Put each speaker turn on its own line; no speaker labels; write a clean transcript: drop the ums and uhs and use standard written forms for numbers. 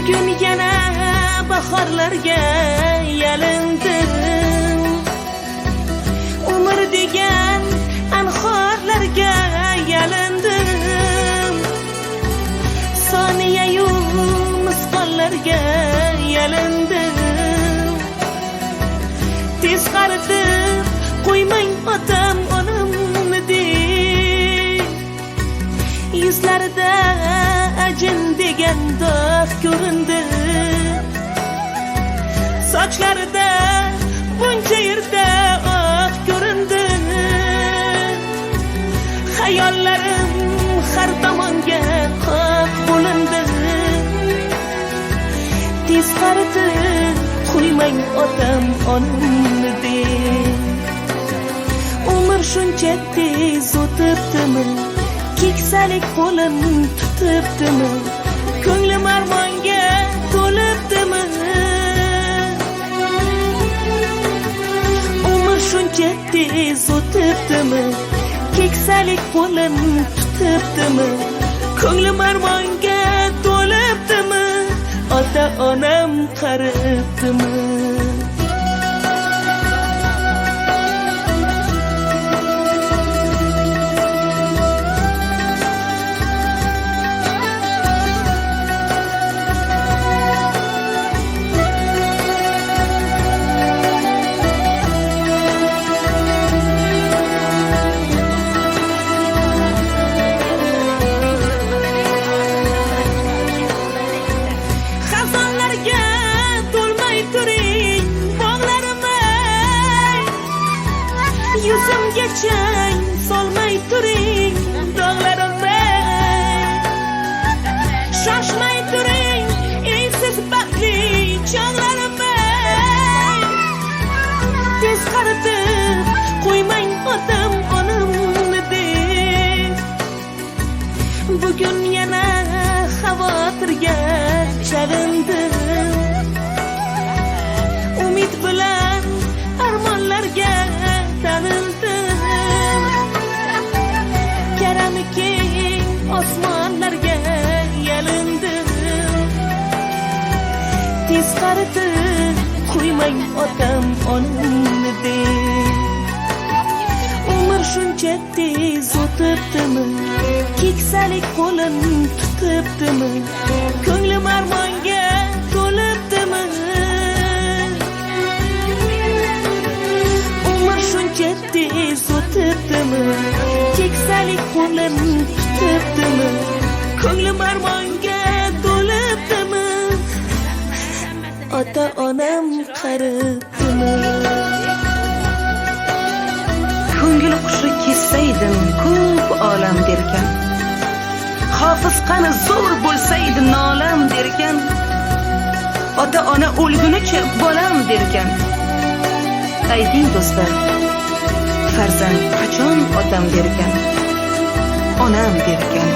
Bugun yana bahorlarga yalindim. Umr degan anhorlarga yalindim. Soniya-yu misqollarga yalindim. Tez qaritib qo'ymang otam onamni deb. Yuzlarida ajin degan dog' ko'rindi. Sochlarida buncha yerda oq ko'rindi. Hayollarim har tomonga qoq bo'lindi. Tez qaritib qo'ymang otam onamni deb. Umr shuncha tez o'tibdimi? Keksalik qo'lim tutibdimi? Ko'nglim armonga to'libdimi? Umr shuncha tez o'tibdimi? Keksalik qo'lim tutibdimi? Ko'nglim armonga to'libdimi? Ota onam qaribdimi? Yuzimga chang solmay turing dog'larimga. Shoshmay turing eng siz baxtli chog'larimga. Tez qaritib qo'ymang otam onamni deb. Bugun yana xavotirga chalindim. Umid bilan armonlarga Karami keng osmonlarga yalindim. Tez qaritib qo'ymang otam onamni deb. Umr shuncha tez o'tibdimi? Keksalik qo'lim tutibdimi? Ko'nglim armonga to'libdimi? Shuncha tez o'tibdimi? Keksalik qo'lim tutibdimi? Ko'nglim armonga to'libdimi? Ota onam qaribdimi?
Ko'ngil qushi kessaydim ko'p olam derkan. Hofiz qani zo'r bo'lsaydi nolam derkan. Ota ona o'lgunicha bolam derkan. Ayting do'stlar, farzand qachon otam derkan, onam derkan.